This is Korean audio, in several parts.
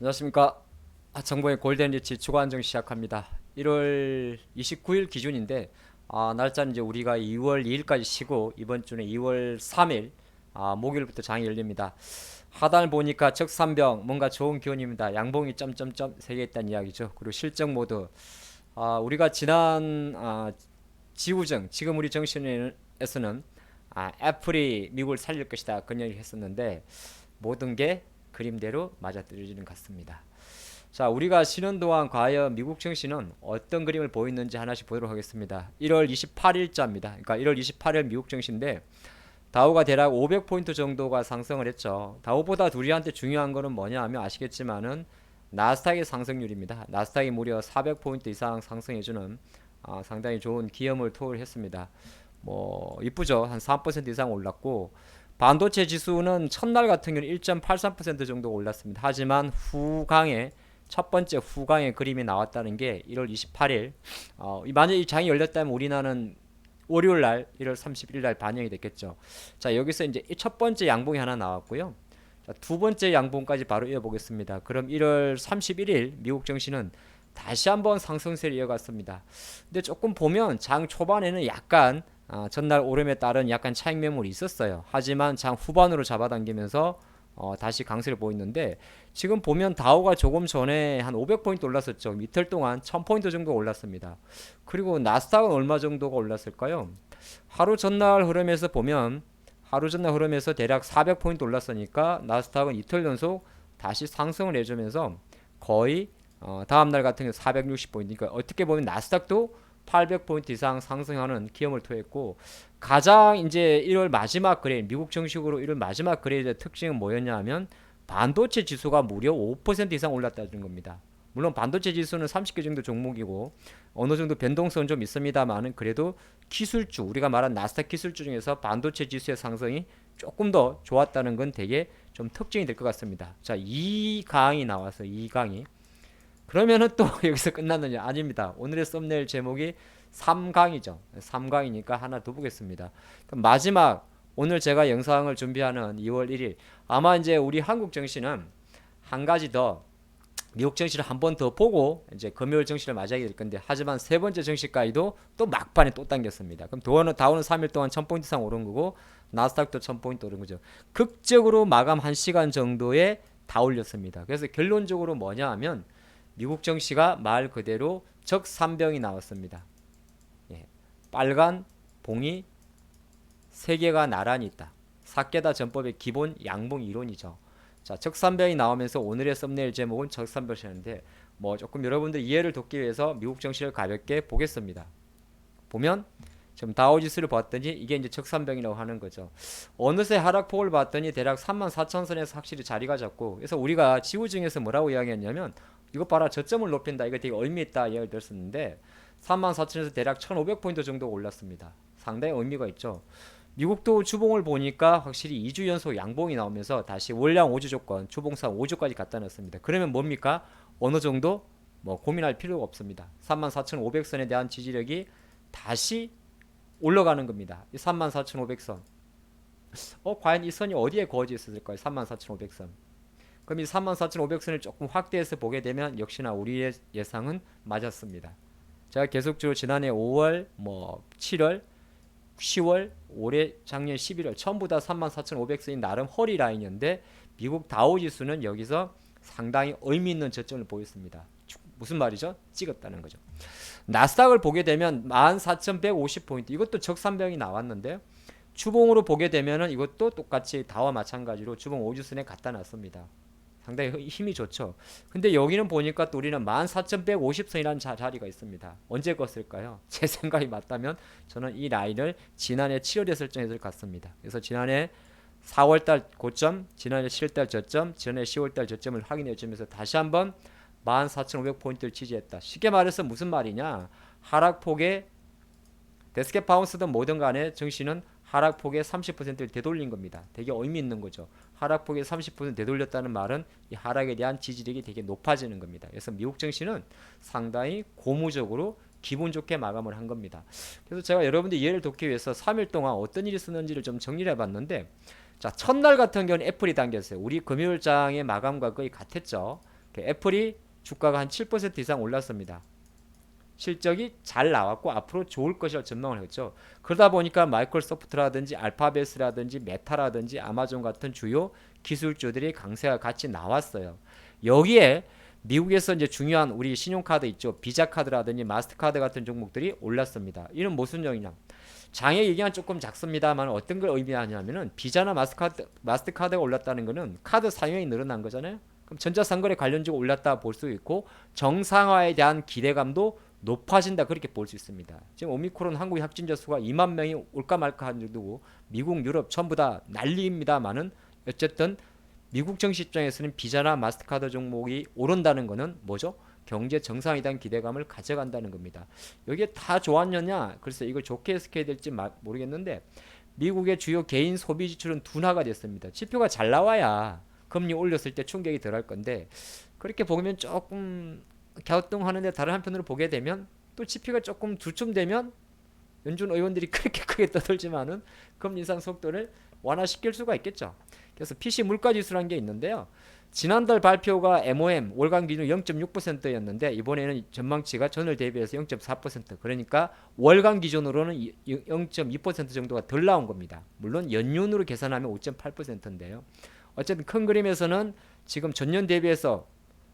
안녕하십니까. 정보의 골든리치 추가 한정 시작합니다. 1월 29일 기준인데 날짜는 이제 우리가 2월 2일까지 쉬고 이번 주는 2월 3일 목요일부터 장이 열립니다. 하단을 보니까 적산병 뭔가 좋은 기운입니다. 양봉이 점점점 세 개 있다는 이야기죠. 그리고 실적 모드 우리가 지난 지우정 지금 우리 정신에서는 애플이 미국을 살릴 것이다 그런 얘기를 했었는데 모든 게 그림대로 맞아떨어지는 것 같습니다. 자, 우리가 쉬는 동안 과연 미국 증시는 어떤 그림을 보였는지 하나씩 보도록 하겠습니다. 1월 28일자입니다. 그러니까 1월 28일 미국 증시인데 다우가 대략 500포인트 정도가 상승을 했죠. 다우보다 우리한테 중요한 거는 뭐냐 하면 아시겠지만은 나스닥의 상승률입니다. 나스닥이 무려 400포인트 이상 상승해주는 상당히 좋은 기염을 토했습니다. 뭐 이쁘죠. 한 3% 이상 올랐고 반도체 지수는 첫날 같은 경우는 1.83% 정도 올랐습니다. 하지만 후강에 첫 번째 후강의 그림이 나왔다는 게 1월 28일 만약 이 장이 열렸다면 우리나라는 월요일 날 1월 31일 날 반영이 됐겠죠. 자, 여기서 이제 첫 번째 양봉이 하나 나왔고요. 자, 두 번째 양봉까지 바로 이어보겠습니다. 그럼 1월 31일 미국 증시는 다시 한번 상승세를 이어갔습니다. 근데 조금 보면 장 초반에는 약간 전날 오름에 따른 약간 차익 매물이 있었어요. 하지만 장 후반으로 잡아당기면서 다시 강세를 보이는데 지금 보면 다우가 조금 전에 한 500포인트 올랐었죠. 이틀 동안 1000포인트 정도 올랐습니다. 그리고 나스닥은 얼마 정도가 올랐을까요? 하루 전날 흐름에서 보면 하루 전날 흐름에서 대략 400포인트 올랐으니까 나스닥은 이틀 연속 다시 상승을 해주면서 거의 다음날 같은 경우 460포인트. 그러니까 어떻게 보면 나스닥도 800포인트 이상 상승하는 기염을 토했고 가장 이제 1월 마지막 거래 미국 정식으로 1월 마지막 거래의 특징은 뭐였냐 하면 반도체 지수가 무려 5% 이상 올랐다는 겁니다. 물론 반도체 지수는 30개 정도 종목이고 어느 정도 변동성은 좀 있습니다만은 그래도 기술주 우리가 말한 나스닥 기술주 중에서 반도체 지수의 상승이 조금 더 좋았다는 건 되게 좀 특징이 될 것 같습니다. 자, 이 강이 나와서 이 강이 그러면은 또 여기서 끝났느냐? 아닙니다. 오늘의 썸네일 제목이 3강이죠. 3강이니까 하나 더 보겠습니다. 그럼 마지막 오늘 제가 영상을 준비하는 2월 1일 아마 이제 우리 한국 정시는 한 가지 더 미국 정시를 한 번 더 보고 이제 금요일 정시를 맞이하게 될 건데 하지만 세 번째 정시까지도 또 막판에 또 당겼습니다. 그럼 다우는 3일 동안 1000포인트 이상 오른 거고 나스닥도 1000포인트 오른 거죠. 극적으로 마감 1시간 정도에 다 올렸습니다. 그래서 결론적으로 뭐냐 하면 미국 정시가 말 그대로 적산병이 나왔습니다. 예, 빨간 봉이 세 개가 나란히 있다. 사케다 전법의 기본 양봉 이론이죠. 자, 적산병이 나오면서 오늘의 썸네일 제목은 적산병이었는데 뭐 조금 여러분들 이해를 돕기 위해서 미국 정시를 가볍게 보겠습니다. 보면 지금 다우지수를 봤더니 이게 이제 적산병이라고 하는 거죠. 어느새 하락폭을 봤더니 대략 34,000선에서 확실히 자리가 잡고 그래서 우리가 지우증에서 뭐라고 이야기했냐면 이거 봐라 저점을 높인다 이거 되게 의미있다 이야기를 들었었는데 34,000에서 대략 1,500포인트 정도 올랐습니다. 상당히 의미가 있죠. 미국도 주봉을 보니까 확실히 2주 연속 양봉이 나오면서 다시 월량 5주 조건 주봉상 5주까지 갖다 놨습니다. 그러면 뭡니까? 어느 정도 뭐 고민할 필요가 없습니다. 34,500선에 대한 지지력이 다시 올라가는 겁니다. 이 34,500선. 과연 이 선이 어디에 그어져 있었을까요? 34,500선. 그럼 이 34,500선을 조금 확대해서 보게 되면 역시나 우리의 예상은 맞았습니다. 제가 계속적으로 지난해 5월, 뭐 7월, 10월, 올해 작년 11월 전부 다 34,500선이 나름 허리 라인이었는데 미국 다우지수는 여기서 상당히 의미 있는 저점을 보였습니다. 무슨 말이죠? 찍었다는 거죠. 나스닥을 보게 되면 14,150포인트 이것도 적산병이 나왔는데 주봉으로 보게 되면은 이것도 똑같이 다와 마찬가지로 주봉 5주선에 갖다 놨습니다. 상당히 힘이 좋죠. 근데 여기는 보니까 또 우리는 14,150선이라는 자리가 있습니다. 언제 껐을까요? 제 생각이 맞다면 저는 이 라인을 지난해 7월에 설정해서 것 같습니다. 그래서 지난해 4월달 고점, 지난해 7월달 저점, 지난해 10월달 저점을 확인해 주면서 다시 한번 14,500포인트를 지지했다. 쉽게 말해서 무슨 말이냐? 하락폭에 데스켓 바운스든 뭐든 간에 증시는 하락폭의 30%를 되돌린 겁니다. 되게 의미 있는 거죠. 하락폭의 30% 되돌렸다는 말은 이 하락에 대한 지지력이 되게 높아지는 겁니다. 그래서 미국 증시는 상당히 고무적으로 기분 좋게 마감을 한 겁니다. 그래서 제가 여러분들 이해를 돕기 위해서 3일 동안 어떤 일이 있었는지를 좀 정리를 해봤는데 자, 첫날 같은 경우는 애플이 당겼어요. 우리 금요일장의 마감과 거의 같았죠. 애플이 주가가 한 7% 이상 올랐습니다. 실적이 잘 나왔고 앞으로 좋을 것이라 전망을 했죠. 그러다 보니까 마이크로소프트라든지 알파벳이라든지 메타라든지 아마존 같은 주요 기술주들이 강세가 같이 나왔어요. 여기에 미국에서 이제 중요한 우리 신용카드 있죠. 비자카드라든지 마스터카드 같은 종목들이 올랐습니다. 이는 무슨 얘기냐? 장애 얘기는 조금 작습니다만 어떤 걸 의미하냐면은 비자나 마스터카드가 올랐다는 것은 카드 사용이 늘어난 거잖아요. 그럼 전자상거래 관련주가 올랐다 볼 수 있고 정상화에 대한 기대감도 높아진다 그렇게 볼 수 있습니다. 지금 오미크론 한국 확진자 수가 2만 명이 올까 말까 한 정도고 미국, 유럽 전부 다 난리입니다만은 어쨌든 미국 정시 입장에서는 비자나 마스터카드 종목이 오른다는 것은 뭐죠? 경제 정상에 대한 기대감을 가져간다는 겁니다. 여기에 다 좋았느냐? 글쎄 이걸 좋게 해석해야 될지 모르겠는데 미국의 주요 개인 소비 지출은 둔화가 됐습니다. 지표가 잘 나와야 금리 올렸을 때 충격이 덜할 건데 그렇게 보면 조금 갸우뚱하는데 다른 한편으로 보게 되면 또 지표가 조금 두춤되면 연준 의원들이 그렇게 크게 떠들지만은 금리 인상 속도를 완화시킬 수가 있겠죠. 그래서 PC 물가지수라는 게 있는데요. 지난달 발표가 MOM 월간 기준 0.6%였는데 이번에는 전망치가 전월 대비해서 0.4% 그러니까 월간 기준으로는 0.2% 정도가 덜 나온 겁니다. 물론 연륜으로 계산하면 5.8%인데요. 어쨌든 큰 그림에서는 지금 전년 대비해서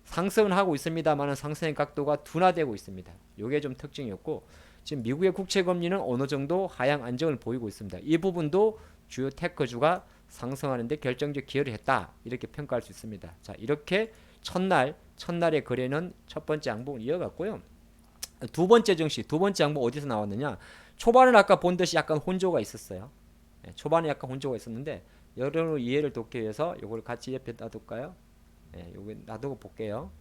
상승은 하고 있습니다만 상승의 각도가 둔화되고 있습니다. 이게 좀 특징이었고 지금 미국의 국채 금리는 어느 정도 하향 안정을 보이고 있습니다. 이 부분도 주요 테크주가 상승하는데 결정적 기여를 했다 이렇게 평가할 수 있습니다. 자 이렇게 첫날의 거래는 첫 번째 양봉을 이어갔고요. 두 번째 양봉 어디서 나왔느냐? 초반은 아까 본 듯이 약간 혼조가 있었어요. 초반에 약간 혼조가 있었는데 여러분 이해를 돕기 위해서 이걸 같이 옆에 놔둘까요? 여기 놔두고 볼게요.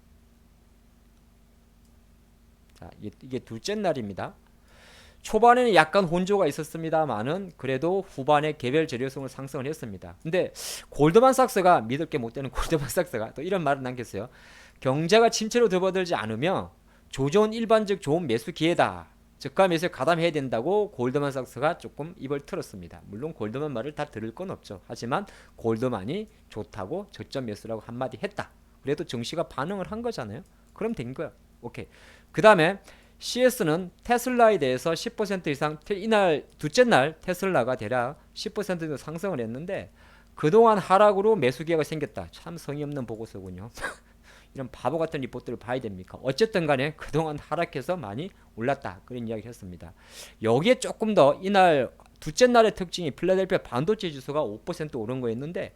자 이게 둘째 날입니다. 초반에는 약간 혼조가 있었습니다만은 그래도 후반에 개별 재료성을 상승을 했습니다. 근데 골드만삭스가 믿을 게 못 되는 골드만삭스가 또 이런 말을 남겼어요. 경제가 침체로 접어들지 않으며 조정 일반적 좋은 매수 기회다. 저가 매수에 가담해야 된다고 골드만삭스가 조금 입을 틀었습니다. 물론 골드만 말을 다 들을 건 없죠. 하지만 골드만이 좋다고 저점 매수라고 한마디 했다. 그래도 증시가 반응을 한 거잖아요. 그럼 된 거야. 오케이. 그 다음에 CS는 테슬라에 대해서 10% 이상 이날 둘째 날 테슬라가 대략 10% 정도 상승을 했는데 그동안 하락으로 매수 기회가 생겼다. 참 성의 없는 보고서군요. 이런 바보 같은 리포트를 봐야 됩니까? 어쨌든 간에 그동안 하락해서 많이 올랐다. 그런 이야기를 했습니다. 여기에 조금 더 이날 둘째 날의 특징이 필라델피아 반도체 지수가 5% 오른 거였는데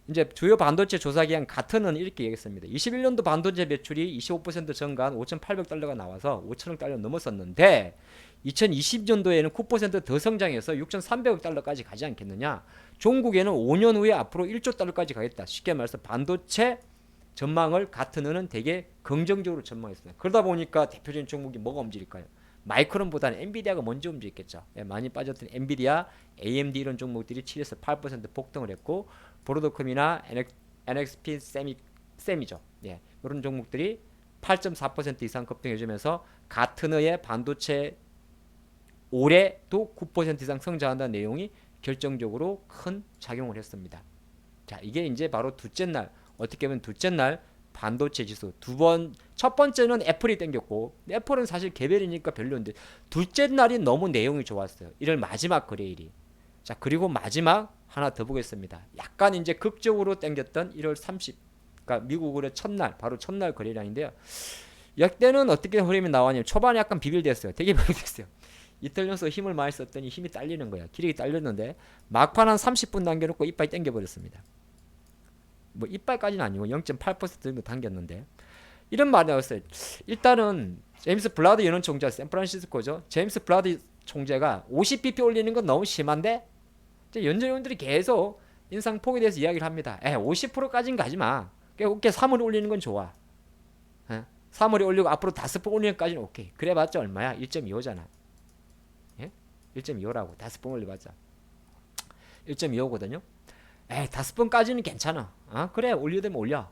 이제 주요 반도체 조사기관 가트는 이렇게 얘기했습니다. 21년도 반도체 매출이 25% 증가한 5,800달러가 나와서 5천억 달러 넘었었는데 2020년도에는 9%더 성장해서 6,300억 달러까지 가지 않겠느냐. 종국에는 5년 후에 앞으로 1조 달러까지 가겠다. 쉽게 말해서 반도체 전망을 가트는 되게 긍정적으로 전망했습니다. 그러다 보니까 대표적인 종목이 뭐가 움직일까요? 마이크론보다는 엔비디아가 먼저 움직였겠죠. 많이 빠졌던 엔비디아, AMD 이런 종목들이 7에서 8% 폭등을 했고 브로드컴이나 NXP 세미죠. 이런 종목들이 8.4% 이상 급등해주면서 가트너의 반도체 올해도 9% 이상 성장한다는 내용이 결정적으로 큰 작용을 했습니다. 자, 이게 이제 바로 둘째 날, 어떻게 보면 둘째 날 반도체 지수 첫 번째는 애플이 땡겼고 애플은 사실 개별이니까 별로인데 둘째 날이 너무 내용이 좋았어요. 1월 마지막 거래일이. 자 그리고 마지막 하나 더 보겠습니다. 약간 이제 극적으로 땡겼던 1월 30 그러니까 미국으로 바로 첫날 거래량인데요. 역대는 어떻게 흐름이 나왔냐면 초반에 약간 비빌됐어요. 되게 비빌됐어요. 이틀 연속 힘을 많이 썼더니 힘이 딸리는 거야. 기력이 딸렸는데 막판 한 30분 남겨놓고 이빨이 땡겨버렸습니다. 뭐 이빨까지는 아니고 0.8% 정도 당겼는데 이런 말이 나왔어요. 일단은 제임스 블라드 연은 총재 샌프란시스코죠. 제임스 블라드 총재가 50bp 올리는 건 너무 심한데 연준위원들이 계속 인상폭에 대해서 이야기를 합니다. 50%까지는 가지마. 오케이 3월 올리는 건 좋아. 3월에 올리고 앞으로 5번 올리는 까지는 오케이. 그래봤자 얼마야? 1.25잖아. 1.25라고 5번 올려봤자 1.25거든요. 5번까지는 괜찮아. 그래 올려되면 올려.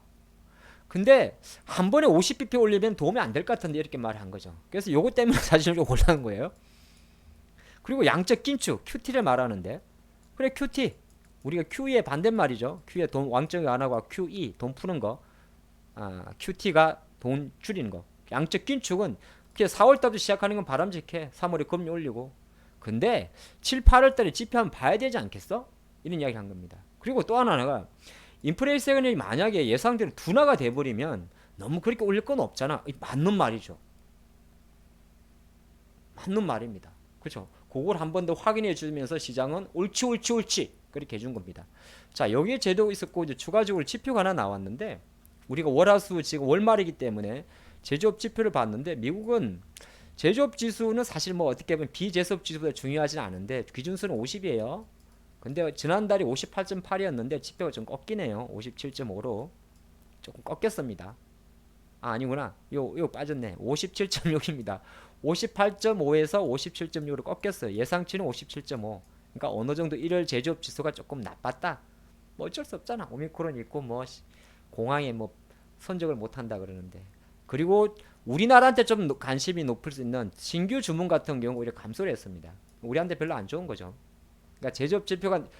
근데 한 번에 50bp 올리면 도움이 안 될 것 같은데 이렇게 말을 한 거죠. 그래서 요거 때문에 사실 좀 올라간 거예요. 그리고 양적 긴축 QT를 말하는데 그래 QT 우리가 QE의 반대말이죠. QE 돈 왕정이 안 하고 QE 돈 푸는 거 QT가 돈 줄이는 거. 양적 긴축은 그냥 4월 달부터 시작하는 건 바람직해. 3월에 금리 올리고. 근데 7, 8월 달에 지표 한번 봐야 되지 않겠어? 이런 이야기를 한 겁니다. 그리고 또 하나가 인플레이션이 만약에 예상대로 둔화가 돼버리면 너무 그렇게 올릴 건 없잖아. 맞는 말이죠. 맞는 말입니다. 그렇죠? 그걸 한 번 더 확인해 주면서 시장은 옳지 그렇게 해준 겁니다. 자, 여기에 제도가 있었고 이제 추가적으로 지표가 하나 나왔는데 우리가 월화수 지금 월말이기 때문에 제조업 지표를 봤는데 미국은 제조업 지수는 사실 뭐 어떻게 보면 비제조업 지수보다 중요하진 않은데 기준수는 50이에요. 근데 지난달이 58.8이었는데 지표가 좀 꺾이네요. 57.5로 조금 꺾였습니다. 아니구나. 요 빠졌네. 57.6입니다. 58.5에서 57.6으로 꺾였어요. 예상치는 57.5. 그러니까 어느 정도 1월 제조업 지수가 조금 나빴다. 뭐 어쩔 수 없잖아. 오미크론 있고 뭐 공항에 뭐 선적을 못 한다 그러는데. 그리고 우리나라한테 좀 관심이 높을 수 있는 신규 주문 같은 경우 오히려 감소를 했습니다. 우리한테 별로 안 좋은 거죠. 그러니까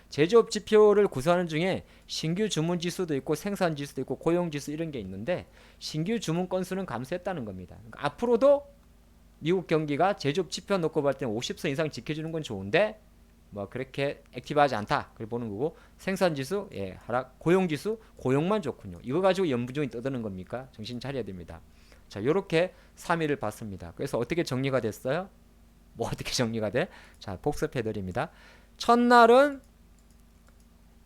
제조업 지표를 구성하는 중에 신규 주문 지수도 있고 생산 지수도 있고 고용 지수 이런 게 있는데 신규 주문 건수는 감소했다는 겁니다. 그러니까 앞으로도 미국 경기가 제조업 지표 놓고 볼 때는 50선 이상 지켜주는 건 좋은데 뭐 그렇게 액티브하지 않다. 그걸 보는 거고 생산 지수 하락, 고용 지수 고용만 좋군요. 이거 가지고 연부종이 떠드는 겁니까? 정신 차려야 됩니다. 자, 요렇게 3일을 봤습니다. 그래서 어떻게 정리가 됐어요? 뭐 어떻게 정리가 돼? 자, 복습해 드립니다. 첫날은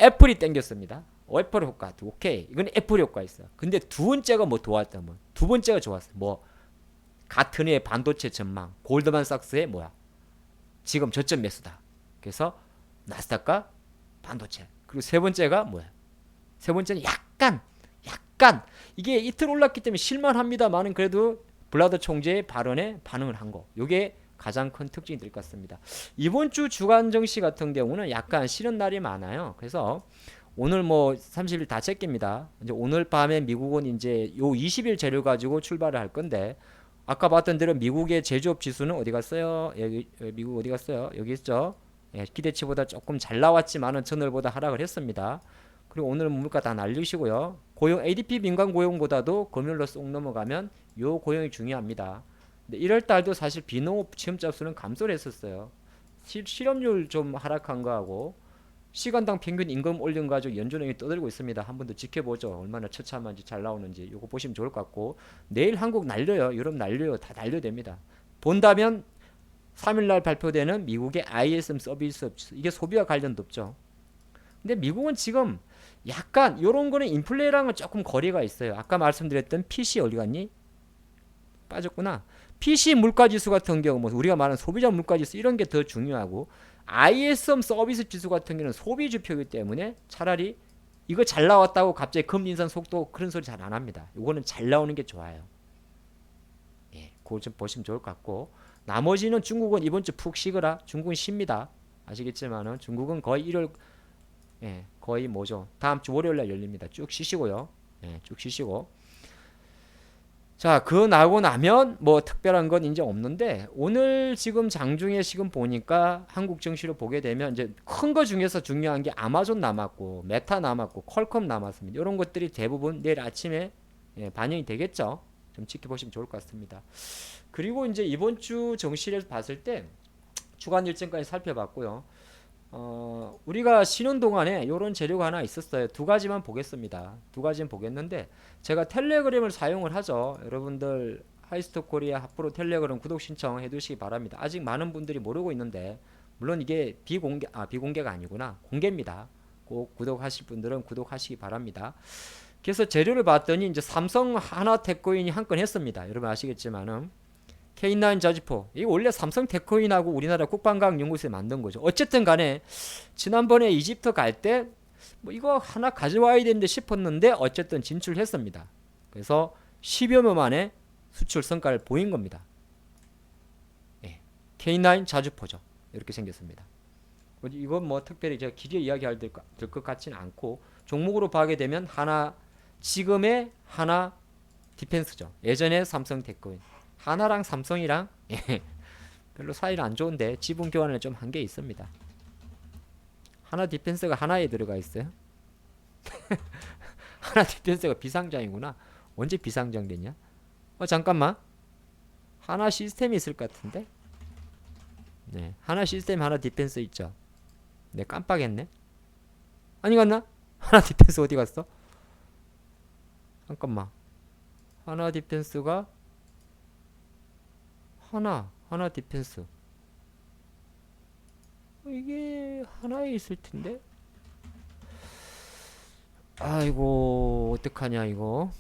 애플이 땡겼습니다. 애플 효과 오케이, 이건 애플 효과 있어요. 근데 두 번째가 뭐 도왔다면 두 번째가 좋았어요. 뭐 가트너의 반도체 전망, 골드만삭스의 뭐야 지금 저점 매수다. 그래서 나스닥과 반도체. 그리고 세 번째가 뭐야? 세 번째는 약간 이게 이틀 올랐기 때문에 실만합니다만은 그래도 블라더 총재의 발언에 반응을 한 거. 요게 가장 큰 특징이 될 것 같습니다. 이번 주 주간 증시 같은 경우는 약간 쉬는 날이 많아요. 그래서 오늘 뭐 30일 다 체깁니다. 이제 오늘 밤에 미국은 이제 요 20일 재료 가지고 출발을 할 건데 아까 봤던 대로 미국의 제조업 지수는 어디 갔어요? 여기 미국 어디 갔어요? 여기 있죠. 기대치보다 조금 잘 나왔지만은 전월보다 하락을 했습니다. 그리고 오늘은 물가 다 날리시고요. 고용 ADP 민간 고용보다도 금요일로 쏙 넘어가면 요 고용이 중요합니다. 근데 1월 달도 사실 비농업 취업자 수는 감소를 했었어요. 실업률 좀 하락한 거하고 시간당 평균 임금 올린 거 가지고 연준형이 떠들고 있습니다. 한 번 더 지켜보죠. 얼마나 처참한지 잘 나오는지 요거 보시면 좋을 것 같고 내일 한국 날려요. 유럽 날려요. 다 날려됩니다. 본다면 3일날 발표되는 미국의 ISM 서비스 이게 소비와 관련도 없죠. 근데 미국은 지금 약간 이런 거는 인플레랑은 조금 거리가 있어요. 아까 말씀드렸던 PC 어디 갔니? 빠졌구나. PC 물가지수 같은 경우 뭐 우리가 말하는 소비자 물가지수 이런 게 더 중요하고 ISM 서비스 지수 같은 경우는 소비 지표이기 때문에 차라리 이거 잘 나왔다고 갑자기 금리 인상 속도 그런 소리 잘 안 합니다. 이거는 잘 나오는 게 좋아요. 그걸 좀 보시면 좋을 것 같고 나머지는 중국은 이번 주 푹 쉬거라. 중국은 쉽니다. 아시겠지만은 중국은 거의 1월 거의 뭐죠? 다음 주 월요일 날 열립니다. 쭉 쉬시고요. 쭉 쉬시고. 자, 그거 나오고 나면 뭐 특별한 건 이제 없는데 오늘 지금 장중에 지금 보니까 한국 증시로 보게 되면 이제 큰 거 중에서 중요한 게 아마존 남았고 메타 남았고 퀄컴 남았습니다. 이런 것들이 대부분 내일 아침에 반영이 되겠죠. 좀 지켜보시면 좋을 것 같습니다. 그리고 이제 이번 주 정시를 봤을 때 주간 일정까지 살펴봤고요. 우리가 쉬는 동안에 이런 재료가 하나 있었어요. 두 가지만 보겠습니다. 두 가지는 보겠는데 제가 텔레그램을 사용을 하죠. 여러분들 하이스톡 코리아 앞으로 텔레그램 구독 신청해 두시기 바랍니다. 아직 많은 분들이 모르고 있는데 물론 이게 비공개가 아니구나. 공개입니다. 꼭 구독하실 분들은 구독하시기 바랍니다. 그래서 재료를 봤더니 이제 삼성 하나테크인이 한 건 했습니다. 여러분 아시겠지만은 K9 자주포 이거 원래 삼성테크인하고 우리나라 국방과학연구소에 만든 거죠. 어쨌든 간에 지난번에 이집트 갈 때 뭐 이거 하나 가져와야 되는데 싶었는데 어쨌든 진출했습니다. 그래서 10여년 만에 수출 성과를 보인 겁니다. K9 자주포죠. 이렇게 생겼습니다. 이건 뭐 특별히 제가 길게 이야기할 것 같지는 않고 종목으로 봐게 되면 하나 지금의 하나 디펜스죠. 예전에 삼성테크인 하나랑 삼성이랑 별로 사이는 안 좋은데 지분 교환을 좀 한 게 있습니다. 하나 디펜스가 하나에 들어가 있어요. 하나 디펜스가 비상장이구나. 언제 비상정됐냐? 잠깐만. 하나 시스템이 있을 것 같은데? 네, 하나 시스템 하나 디펜스 있죠. 네, 깜빡했네. 아니 갔나? 하나 디펜스 어디 갔어? 잠깐만. 하나 디펜스가 하나 디펜스. 이게 하나에 있을 텐데. 아이고 어떡하냐 이거.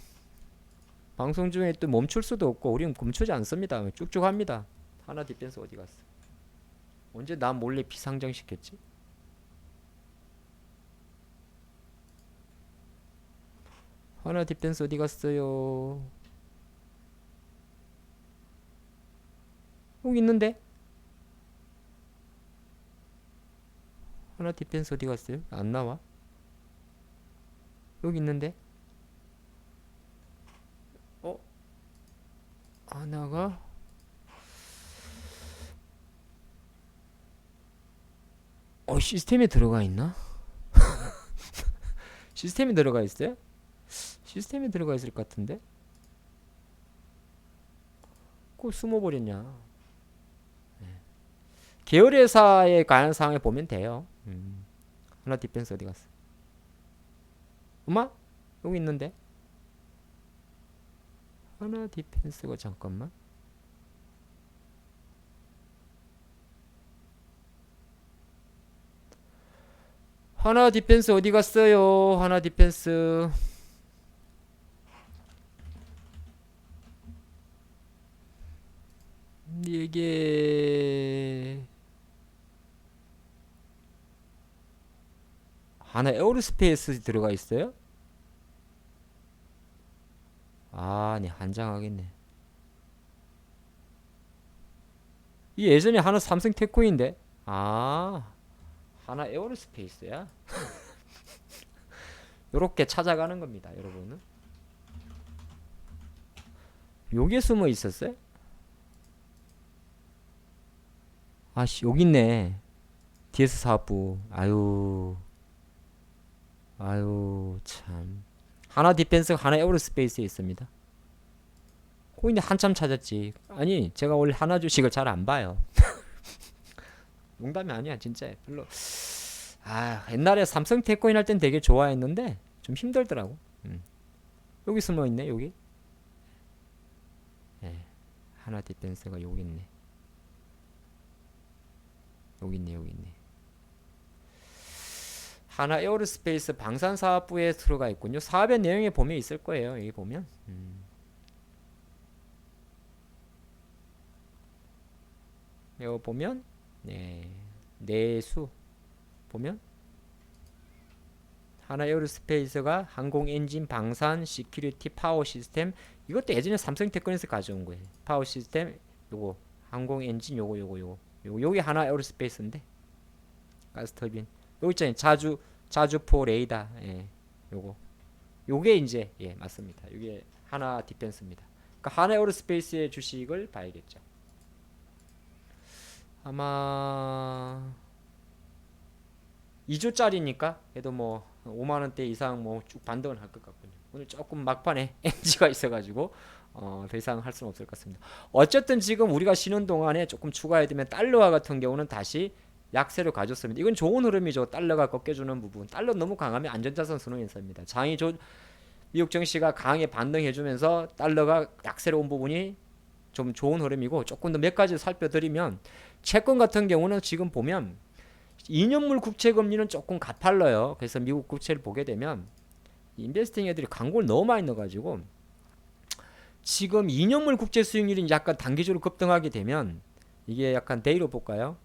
방송 중에 또 멈출 수도 없고 우리는 멈추지 않습니다. 쭉쭉 합니다. 하나 디펜스 어디 갔어? 언제 나 몰래 비상정 시켰지? 하나 디펜스 어디 갔어요? 여기 있는데? 하나 디펜스 어디 갔어요? 안 나와? 여기 있는데? 하나가 시스템에 들어가 있나? 시스템에 들어가 있어요? 시스템에 들어가 있을 것 같은데? 그거 숨어버렸냐? 계열회사의 가능성을 보면 돼요. 하나 디펜스 어디 갔어? 엄마? 여기 있는데? 하나 디펜스가 잠깐만. 하나 디펜스 어디 갔어요? 하나 디펜스. 이게 하나 에어로스페이스 들어가 있어요? 네, 한장하겠네. 이 예전에 하나 삼성 테크인데. 하나 에어로스페이스야. 요렇게 찾아가는 겁니다, 여러분은. 요게 숨어 있었어요? 여기 있네. DS 사업부. 아유, 참. 하나 디펜스가 하나 에어로스페이스에 있습니다. 코인이 한참 찾았지. 아니, 제가 원래 하나 주식을 잘 안 봐요. 농담이 아니야, 진짜. 별로. 옛날에 삼성 테크인 할 땐 되게 좋아했는데 좀 힘들더라고. 여기 숨어 있네, 여기. 네, 하나 디펜스가 여기 있네. 여기 있네. 하나 에어로스페이스 방산사업부에 들어가 있군요. 사업의 내용에 보면 있을 거예요. 여기 보면. 여기 보면 내수 보면 하나 에어로스페이스가 항공 엔진 방산 시큐리티 파워 시스템. 이것도 예전에 삼성테크에서 가져온 거예요. 파워 시스템 요거 항공 엔진 요거 여기 하나 에어로스페이스인데 가스터빈 여기 있잖아요. 자주포 레이더. 요게 이제 맞습니다. 이게 하나 디펜스입니다. 그러니까 하나 에어로스페이스의 주식을 봐야겠죠. 아마 2조짜리니까 그래도 뭐 5만원대 이상 뭐 쭉 반등을 할 것 같군요. 오늘 조금 막판에 NG가 있어가지고 더 이상 할 수는 없을 것 같습니다. 어쨌든 지금 우리가 쉬는 동안에 조금 추가해야 되면 달러화 같은 경우는 다시 약세로 가졌습니다. 이건 좋은 흐름이죠. 달러가 꺾여주는 부분. 달러 너무 강하면 안전자산 선호 인사입니다. 미국 증시가 강하게 반등해주면서 달러가 약세로 온 부분이 좀 좋은 흐름이고, 조금 더 몇 가지 살펴드리면 채권 같은 경우는 지금 보면 2년물 국채 금리는 조금 가팔러요. 그래서 미국 국채를 보게 되면 인베스팅 애들이 광고를 너무 많이 넣어가지고 지금 2년물 국채 수익률이 약간 단기적으로 급등하게 되면 이게 약간 데이로 볼까요?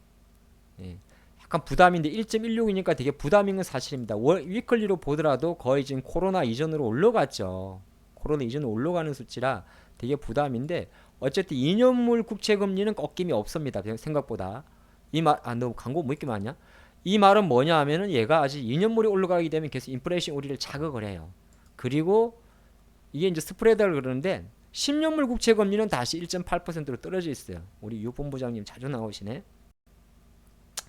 약간 부담인데 1.16이니까 되게 부담인 건 사실입니다. 위클리로 보더라도 거의 지금 코로나 이전으로 올라갔죠. 코로나 이전으로 올라가는 수치라 되게 부담인데, 어쨌든 2년물 국채 금리는 꺾임이 없습니다. 생각보다. 너 광고 뭐 이렇게 많냐? 이 말은 뭐냐 하면은 얘가 아직 2년물이 올라가게 되면 계속 인플레이션 우리를 자극을 해요. 그리고 이게 이제 스프레드를 그러는데 10년물 국채 금리는 다시 1.8%로 떨어져 있어요. 우리 유 본부장님 자주 나오시네.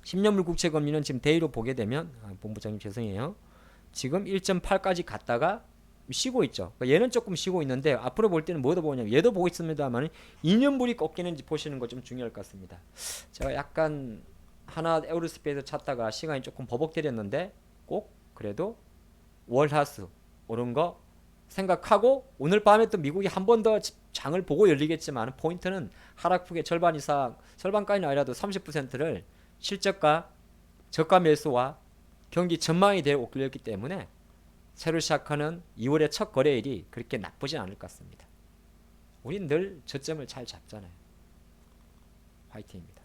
10년물 국채 금리는 지금 데이로 보게 되면 본부장님 죄송해요. 지금 1.8까지 갔다가 쉬고 있죠. 그러니까 얘는 조금 쉬고 있는데 앞으로 볼 때는 뭐도 보냐면 얘도 보고 있습니다만 2년불이 꺾이는지 보시는 거 좀 중요할 것 같습니다. 제가 약간 하나 에어로스페이스 찾다가 시간이 조금 버벅거렸는데 꼭 그래도 월하수 오른 거 생각하고 오늘 밤에 또 미국이 한 번 더 장을 보고 열리겠지만 포인트는 하락폭의 절반 이상, 절반까지는 아니라도 30%를 실적과 저가 매수와 경기 전망이 되어 끌렸기 때문에 새로 시작하는 2월의 첫 거래일이 그렇게 나쁘진 않을 것 같습니다. 우린 늘 저점을 잘 잡잖아요. 화이팅입니다.